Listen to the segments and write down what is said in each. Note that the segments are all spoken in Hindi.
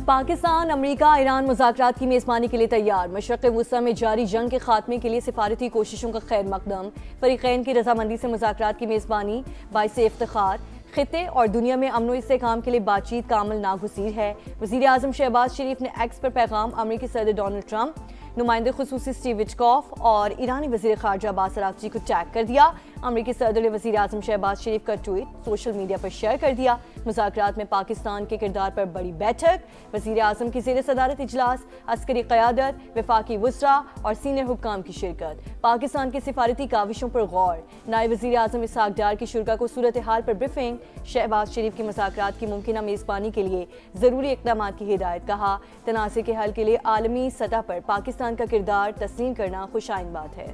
पाकिस्तान अमेरिका ईरान मुज़ाकरात की मेज़बानी के लिए तैयार। मशरक़ वुस्ता में जारी जंग के खात्मे के लिए सिफारती कोशिशों का खैर मकदम। फ़रीक़ैन की रजामंदी से मुज़ाकरात की मेज़बानी बाइसे इफ्तिखार। खिते और दुनिया में अमन व इस्तेहकाम के लिए बातचीत का अमल नागुज़ीर है। वज़ीर आज़म शहबाज शरीफ ने एक्स पर पैगाम अमरीकी सदर डोनाल्ड ट्रंप, नुमाइंदे खुसूसी स्टीव विटकॉफ और ईरानी वज़ीर ख़ारजा अब्बास अराग़ची को टैग कर दिया। अमरीकी सदर ने वज़ीर आज़म शहबाज शरीफ का ट्वीट सोशल मीडिया पर शेयर कर दिया। मुज़ाकरात में पाकिस्तान के किरदार पर बड़ी बैठक। वज़ीर आज़म की ज़ेर सदारत इजलास, अस्करी क़यादत, वफाकी वुज़रा और सीनियर हुक्काम की शिरकत। पाकिस्तान की सिफारती काविशों पर गौर। नायब वज़ीर आज़म इसहाक़ डार की शुरा को सूरत हाल पर ब्रीफिंग। शहबाज शरीफ की मुज़ाकरात की मुमकिना मेज़बानी के लिए ज़रूरी इक़दाम की हिदायत। कहा, तनाज़े के हल के लिए आलमी सतह पर पाकिस्तान का किरदार तस्लीम करना खुशाइन बात है।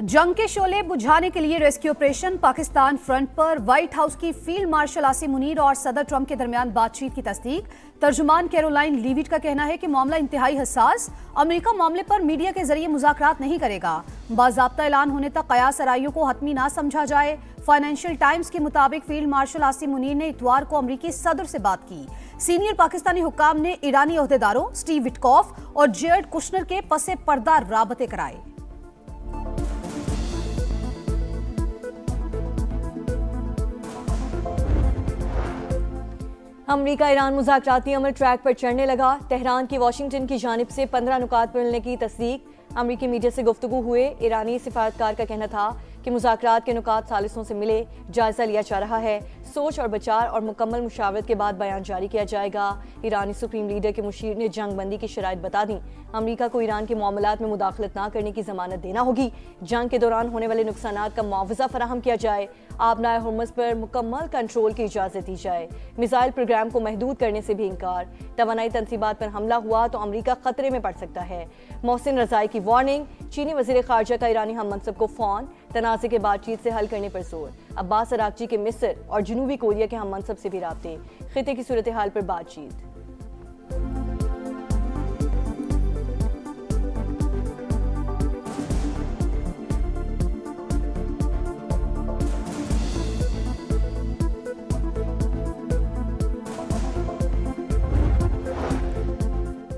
जंग के शोले बुझाने के लिए रेस्क्यू ऑपरेशन। पाकिस्तान फ्रंट पर व्हाइट हाउस की फील्ड मार्शल आसिम मुनीर और सदर ट्रंप के दरमियान बातचीत की तस्दीक। तर्जुमान कैरोलाइन लीविट का कहना है कि मामला इंतहाई हसास। अमेरिका मामले पर मीडिया के जरिए मुज़ाकरात नहीं करेगा। बाज़ाब्ता ऐलान होने तक कयास आराइयों को हतमी ना समझा जाए। फाइनेंशियल टाइम्स के मुताबिक फील्ड मार्शल आसिम मुनीर ने इतवार को अमरीकी सदर से बात की। सीनियर पाकिस्तानी हुक्काम ने ईरानी ओहदेदारों स्टीव विटकॉफ और जेयर्ड कुशनर के पसे पर्दा राबते कराए। अमरीका ईरान मुज़ाकराती अमल ट्रैक पर चढ़ने लगा। तेहरान की वाशिंगटन की जानिब से 15 नुकात पर मिलने की तस्दीक। अमरीकी मीडिया से गुफ्तगू हुए ईरानी सिफारतकार का कहना था कि मुज़ाकरात के नुकात सालिसों से मिले, जायजा लिया जा रहा है। सोच और बचार और मुकम्मल मुशावरत के बाद बयान जारी किया जाएगा। ईरानी सुप्रीम लीडर के मुशीर ने जंग बंदी की शराइत बता दी। अमरीका को ईरान के मामलात में मुदाखलत ना करने की जमानत देना होगी। जंग के दौरान होने वाले नुकसानात का मुआवजा फराहम किया जाए। आबनाए हुर्मुज़ पर मुकम्मल कंट्रोल की इजाज़त दी जाए। मिसाइल प्रोग्राम को महदूद करने से भी इनकार। तवानाई तनसीबात पर हमला हुआ तो अमरीका खतरे में पड़ सकता है। मोहसिन रज़ाई की वार्निंग। चीनी वज़ीर ख़ारजा का ईरानी हम मनसब को फ़ोन। तनाज़े के बातचीत से हल करने पर जोर। अब्बास अराग़ची के मिस्र और जनूबी कोरिया के हम मनसब से भी राब्ते। खिते की सूरत हाल पर बातचीत।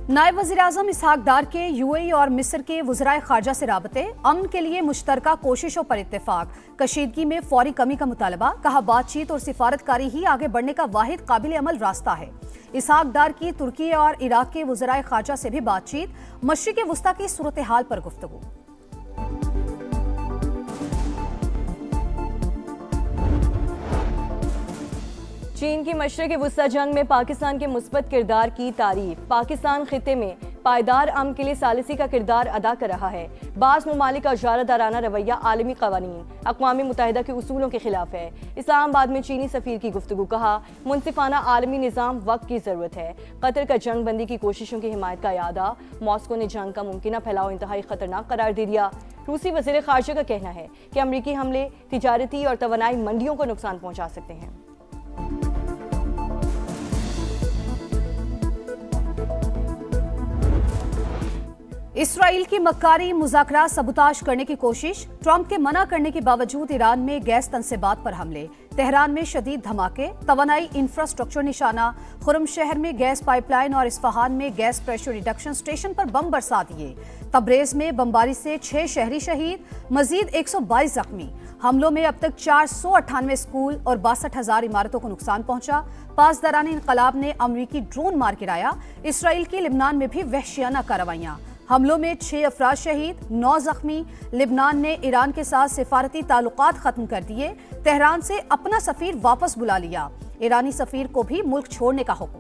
नायब वज़ीर आज़म इसहाक़ डार के यूएई और मिस्र के वज़राए ख़ारजा से राबते। अमन के लिए मुश्तरका कोशिशों पर इत्तेफाक। कशीदगी में फौरी कमी का मुतालबा। कहा, बातचीत और सिफारतकारी ही आगे बढ़ने का वाहिद काबिल अमल रास्ता है। इसहाक़ डार की तुर्की और इराक के वज़राए ख़ारजा से भी बातचीत। मशरिक़ वुस्ता की सूरत हाल पर गुफ्तगू। चीन की मशरिक़ वुस्ता जंग में पाकिस्तान के मुस्बत किरदार की तारीफ। पाकिस्तान खिते में पायदार अमन के लिए सालिसी का किरदार अदा कर रहा है। बाज़ ममालिक का इजारादाराना रवैया आलमी क़वानीन, अक़वाम मुत्तहिदा के उसूलों के खिलाफ है। इस्लामाबाद में चीनी सफ़ीर की गुफ्तगू। कहा, मुनसिफाना आलमी निज़ाम वक्त की ज़रूरत है। कतर का जंग बंदी की कोशिशों की हिमायत का यादा। मॉस्को ने जंग का मुमकिना फैलाव इंतहाई ख़तरनाक करार दे दिया। रूसी वज़ीर ख़ारजा का कहना है कि अमरीकी हमले तिजारती और तवानाई मंडियों को नुकसान पहुँचा सकते हैं। इसराइल की मक्कारी मुज़ाकरात सबूताज करने की कोशिश। ट्रंप के मना करने के बावजूद ईरान में गैस तनसीबात पर हमले। तेहरान में शदीद धमाके। तवानाई इंफ्रास्ट्रक्चर निशाना। खुरम शहर में गैस पाइपलाइन और इस्फहान में गैस प्रेशर रिडक्शन स्टेशन पर बम बरसा दिए। तब्रेज में बमबारी से 6 शहरी शहीद, मजीद 122 जख्मी। हमलों में अब तक 498 स्कूल और 62,000 इमारतों को नुकसान पहुंचा। पासदारान इनकलाब ने अमरीकी ड्रोन मार गिराया। इसराइल की लिबनान में भी वहशियाना कार्रवाइयां। हमलों में 6 अफराद शहीद, 9 जख्मी। लिबनान ने ईरान के साथ सिफारती ताल्लुकात खत्म कर दिए। तेहरान से अपना सफीर वापस बुला लिया। ईरानी सफीर को भी मुल्क छोड़ने का हुक्म।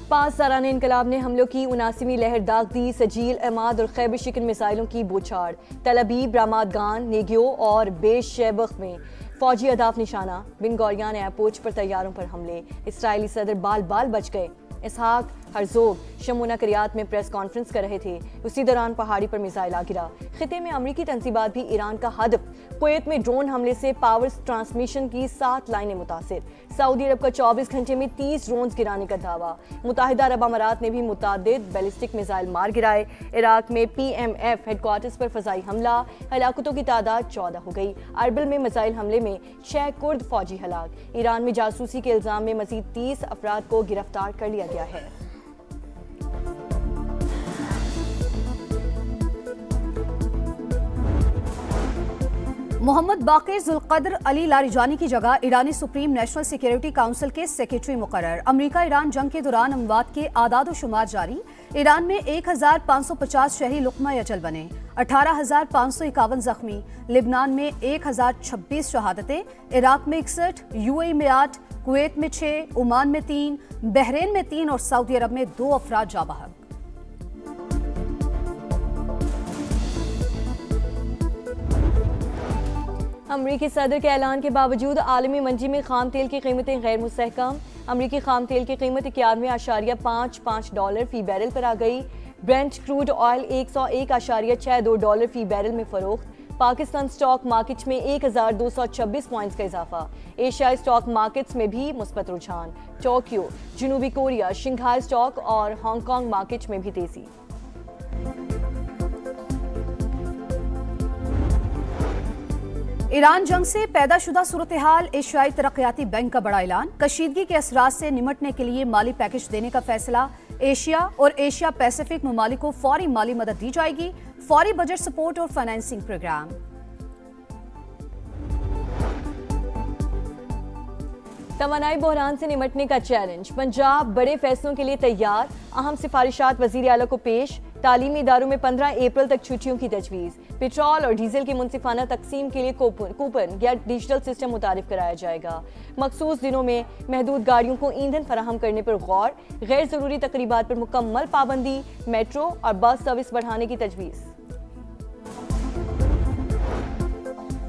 पासदारान इनकलाब ने हमलों की 79वीं लहर दाग दी। सजील, अहमाद और खैबर शिकन मिसाइलों की बौछार। तल अबीब, रामात गान, नेगियो और बेशेबख में फौजी अहदाफ निशाना, बिन गौरियान एयरपोर्ट पर तैयारों पर हमले, इसराइली सदर बाल बाल बच गए। इसहाक हर्जोग शमूना करियात में प्रेस कॉन्फ्रेंस कर रहे थे, उसी दौरान पहाड़ी पर मिसाइल आ गिरा। खिते में अमरीकी तंसीबात भी ईरान का हदफ, कुवैत में ड्रोन हमले से पावर ट्रांसमिशन की 7 लाइनें मुतासिर। सऊदी अरब का 24 घंटे में 30 ड्रोन गिराने का दावा। मुत्तहिदा अरब अमारात ने भी मुतादिद बैलिस्टिक मिसाइल मार गिराए। इराक में PMF हेडक्वार्टर्स पर फजाई हमला, हलाकतों की तादाद 14 हो गई। अरबिल में मिसाइल हमले में 6 कुर्द फौजी हलाक। ईरान में जासूसी के इल्जाम में मजीद 30 अफराद को गिरफ्तार कर लिया गया है। मोहम्मद बाकिर जुल्कद्र अली लारिजानी की जगह ईरानी सुप्रीम नेशनल सिक्योरिटी काउंसिल के सेक्रेटरी मुकर्रर। अमेरिका ईरान जंग के दौरान अमवात के आदाद शुमार जारी। ईरान में 1550 शहरी लुकमा अजल बने, 18,551 जख्मी। लिबनान में 1026 शहादतें, इराक में 61, UAE में 8, कुवैत में 6, ओमान में 3, बहरीन में 3 और सऊदी अरब में 2 अफराद जाँ बहक। अमरीकी सदर के ऐलान के बावजूद आलमी मंडी में खाम तेल की कीमतें गैर मुस्तहकम। अमरीकी खाम तेल की कीमत 91.55 डॉलर फी बैरल पर आ गई। ब्रेंट क्रूड ऑयल 101.62 डॉलर फी बैरल में फरोख्त। पाकिस्तान स्टॉक मार्केट में 1226 पॉइंट्स का इजाफा। एशियाई स्टॉक मार्केट्स में भी मुस्बत रुझान। टोक्यो, जनूबी कोरिया, शंघाई स्टॉक और हांगकांग मार्केट में भी तेजी। ईरान जंग से पैदाशुदा सूरत हाल, एशियाई तरक्याती बैंक का बड़ा ऐलान। कशीदगी के असरात से निमटने के लिए माली पैकेज देने का फैसला। एशिया और एशिया पैसिफिक ममालिक को फौरी माली मदद दी जाएगी। फौरी बजट सपोर्ट और फाइनेंसिंग प्रोग्राम। तवानाई बहरान से निमटने का चैलेंज, पंजाब बड़े फैसलों के लिए तैयार। अहम सिफारिशात वजीर आला को पेश। तालीमी इदारों में 15 अप्रैल तक छुट्टियों की तजवीज़। पेट्रोल और डीजल की मुनसिफाना तकसीम के लिए कूपन या डिजिटल सिस्टम मुतारिफ कराया जाएगा। मखसूस दिनों में महदूद गाड़ियों को ईंधन फराहम करने पर गौर। गैर जरूरी तकरीबात पर मुकम्मल पाबंदी। मेट्रो और बस सर्विस बढ़ाने की तजवीज़।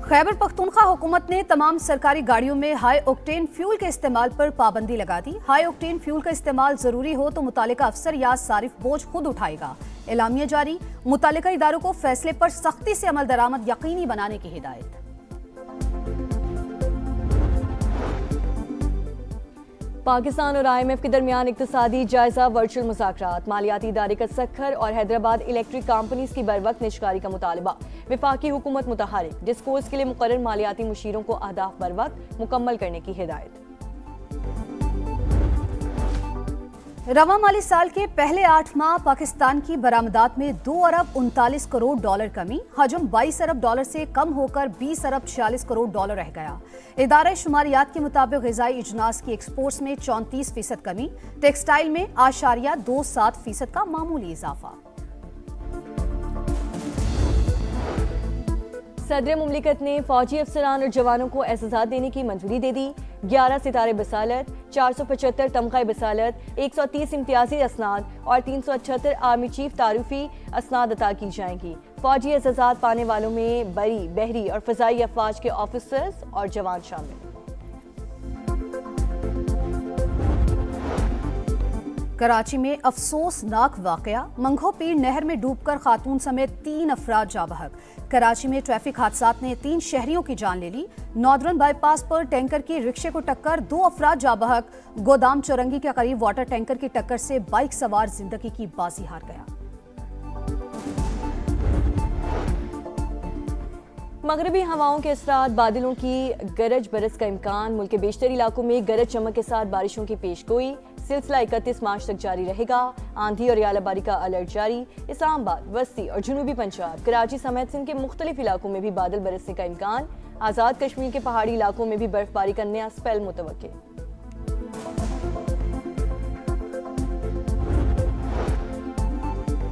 खैबर पख्तूनख्वा हुकूमत ने तमाम सरकारी गाड़ियों में हाई ऑक्टेन फ्यूल के इस्तेमाल पर पाबंदी लगा दी। हाई ऑक्टेन फ्यूल का इस्तेमाल जरूरी हो तो मुतालिका अफसर या सारिफ बोझ खुद उठाएगा। एलामिया जारी। मुतालिका इदारों को फैसले पर सख्ती से अमल दरामद यकीनी बनाने की हिदायत। पाकिस्तान और IMF के दरमियान इक्तिसादी जायजा वर्चुअल मुज़ाकरात। मालियाती इदारे का सखर और हैदराबाद इलेक्ट्रिक कंपनीज की बरवक्त निशकारी का मुतालबा। विफाकी हुकूमत मुतहरिक। डिस्कोर्स के लिए मुकर्रर मालियाती मुशीरों को अहदाफ बरवक्त मुकम्मल करने की हिदायत। रवा माली साल के पहले 8 माह पाकिस्तान की बरामदात में 2 अरब 39 करोड़ डॉलर कमी। हजम 22 अरब डॉलर से कम होकर 20 अरब 46 करोड़ डॉलर रह गया। इदारा शुमारियात के मुताबिक ग़िज़ाई इजनास की एक्सपोर्ट्स में 34% कमी। टेक्सटाइल में 8.27% का मामूली इजाफा। सदर मुमलिकत ने फौजी अफसरान और जवानों को एहसास देने की मंजूरी दे दी। 11 सितारे बसालत, 475 तमग़ा बसालत, 130 इम्तियाजी असनाद और 378 आर्मी चीफ तारुफी असनाद अता की जाएंगी। फौजी एहसास पाने वालों में बरी, बहरी और फ़ज़ाई अफवाज के ऑफिसर्स और जवान शामिल। कराची में अफसोसनाक वाकया। मंगो पीर नहर में डूबकर खातून समेत 3 अफराद जाँ बहक। कराची में ट्रैफिक हादसात ने 3 शहरियों की जान ले ली। नॉर्दर्न बाईपास पर टैंकर की रिक्शे को टक्कर, 2 अफराद जाँ बहक। गोदाम चौरंगी के करीब वाटर टैंकर की टक्कर से बाइक सवार जिंदगी की बाजी हार गया। मगरबी हवाओं के असरात, बादलों की गरज बरस का इम्कान। मुल्क के बेशतर इलाकों में गरज चमक के साथ बारिशों की पेशगोई। सिलसिला 31 मार्च तक जारी रहेगा। आंधी और यालाबारी का अलर्ट जारी। इस्लामाबाद, वस्ती और जनूबी पंजाब, कराची समेत सिंध के मुख्तलिफ इलाकों में भी बादल बरसने का इम्कान। आज़ाद कश्मीर के पहाड़ी इलाकों में भी बर्फबारी का नया स्पेल मुतवक्के।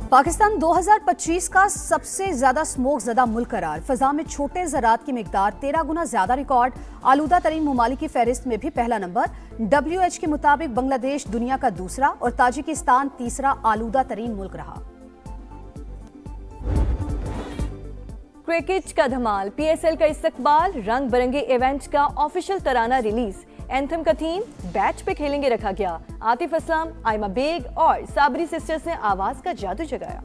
पाकिस्तान 2025 का सबसे ज्यादा स्मोक ज़दा मुल्क करार। फजा में छोटे ज़रात की मिकदार 13 गुना ज्यादा रिकॉर्ड। आलूदा तरीन ममालिक की फहरिस्त में भी पहला नंबर। WHO के मुताबिक बांग्लादेश दुनिया का दूसरा और ताजिकिस्तान तीसरा आलूदा तरीन मुल्क रहा। क्रिकेट का धमाल, पीएसएल का इस्तकबाल, रंग बिरंगे इवेंट का ऑफिशियल तराना रिलीज, एंथम का थीम बैच पे खेलेंगे रखा गया। आतिफ असलम, आयमा बेग और साबरी सिस्टर्स ने आवाज का जादू जगाया।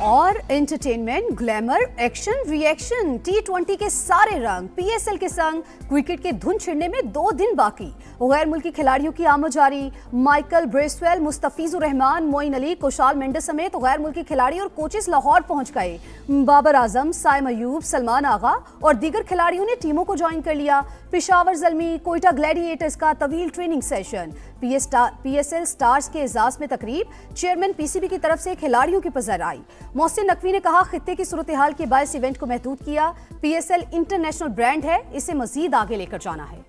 और entertainment, glamour, action, reaction, T20 के सारे रंग पीएसएल के संग क्रिकेट की धुन छिड़ने में 2 दिन बाकी। गैर मुल्की खिलाड़ियों की आमद जारी। माइकल ब्रेसवेल, मुस्तफिजुर रहमान, मोइन अली, कुशाल मेंडिस समेत गैर मुल्की खिलाड़ी और कोचेस लाहौर पहुंच गए। बाबर आजम, साइम अयूब, सलमान आगा और दीगर खिलाड़ियों ने टीमों को ज्वाइन कर लिया। पेशावर ज़ल्मी, कोयटा ग्लैडिएटर्स का तवील ट्रेनिंग सेशन। पीएसएल स्टार्स के एजाज में तकरीब, चेयरमैन पीसीबी की तरफ से खिलाड़ियों की पजर आई। मोहसिन नकवी ने कहा, खित्ते की सूरत हाल के बायस इवेंट को महदूद किया। पीएसएल इंटरनेशनल ब्रांड है, इसे मजीद आगे लेकर जाना है।